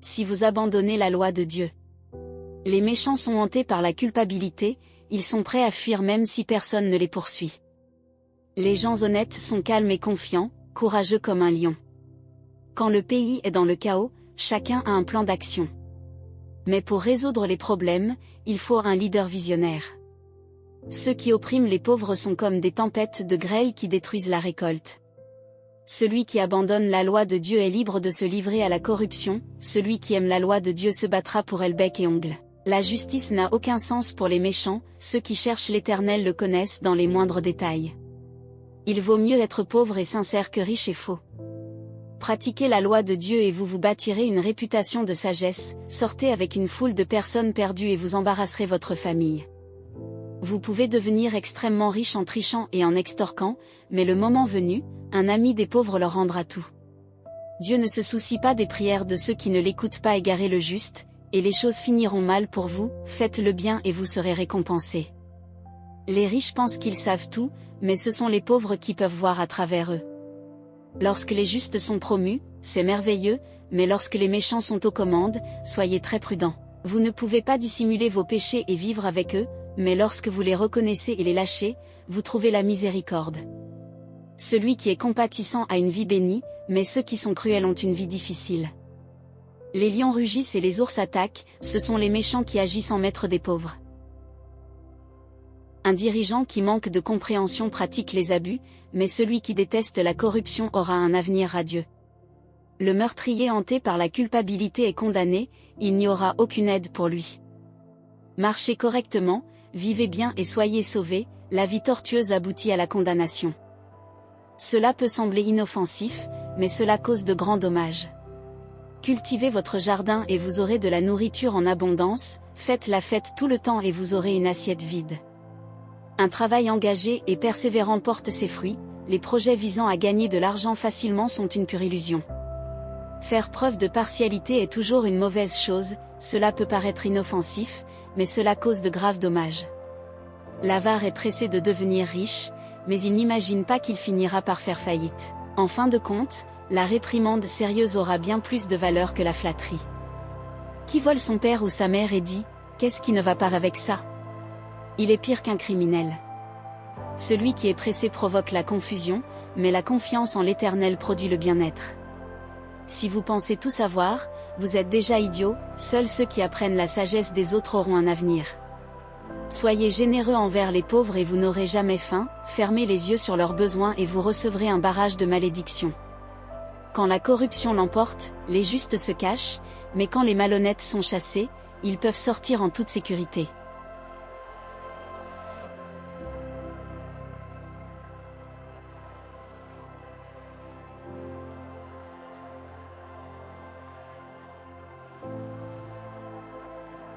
Si vous abandonnez la loi de Dieu. Les méchants sont hantés par la culpabilité, ils sont prêts à fuir même si personne ne les poursuit. Les gens honnêtes sont calmes et confiants, courageux comme un lion. Quand le pays est dans le chaos, chacun a un plan d'action. Mais pour résoudre les problèmes, il faut un leader visionnaire. Ceux qui oppriment les pauvres sont comme des tempêtes de grêle qui détruisent la récolte. Celui qui abandonne la loi de Dieu est libre de se livrer à la corruption, celui qui aime la loi de Dieu se battra pour elle bec et ongle. La justice n'a aucun sens pour les méchants, ceux qui cherchent l'Éternel le connaissent dans les moindres détails. Il vaut mieux être pauvre et sincère que riche et faux. Pratiquez la loi de Dieu et vous vous bâtirez une réputation de sagesse, sortez avec une foule de personnes perdues et vous embarrasserez votre famille. Vous pouvez devenir extrêmement riche en trichant et en extorquant, mais le moment venu, un ami des pauvres leur rendra tout. Dieu ne se soucie pas des prières de ceux qui ne l'écoutent pas égarer le juste, et les choses finiront mal pour vous, faites le bien et vous serez récompensés. Les riches pensent qu'ils savent tout, mais ce sont les pauvres qui peuvent voir à travers eux. Lorsque les justes sont promus, c'est merveilleux, mais lorsque les méchants sont aux commandes, soyez très prudents. Vous ne pouvez pas dissimuler vos péchés et vivre avec eux, mais lorsque vous les reconnaissez et les lâchez, vous trouvez la miséricorde. Celui qui est compatissant a une vie bénie, mais ceux qui sont cruels ont une vie difficile. Les lions rugissent et les ours attaquent, ce sont les méchants qui agissent en maître des pauvres. Un dirigeant qui manque de compréhension pratique les abus, mais celui qui déteste la corruption aura un avenir radieux. Le meurtrier hanté par la culpabilité est condamné, il n'y aura aucune aide pour lui. Marchez correctement, vivez bien et soyez sauvés, la vie tortueuse aboutit à la condamnation. Cela peut sembler inoffensif, mais cela cause de grands dommages. Cultivez votre jardin et vous aurez de la nourriture en abondance, faites la fête tout le temps et vous aurez une assiette vide. Un travail engagé et persévérant porte ses fruits, les projets visant à gagner de l'argent facilement sont une pure illusion. Faire preuve de partialité est toujours une mauvaise chose, cela peut paraître inoffensif, mais cela cause de graves dommages. L'avare est pressé de devenir riche, mais il n'imagine pas qu'il finira par faire faillite. En fin de compte, la réprimande sérieuse aura bien plus de valeur que la flatterie. Qui vole son père ou sa mère et dit « Qu'est-ce qui ne va pas avec ça ?» Il est pire qu'un criminel. Celui qui est pressé provoque la confusion, mais la confiance en l'Éternel produit le bien-être. Si vous pensez tout savoir, vous êtes déjà idiot, seuls ceux qui apprennent la sagesse des autres auront un avenir. Soyez généreux envers les pauvres et vous n'aurez jamais faim, fermez les yeux sur leurs besoins et vous recevrez un barrage de malédictions. Quand la corruption l'emporte, les justes se cachent, mais quand les malhonnêtes sont chassés, ils peuvent sortir en toute sécurité.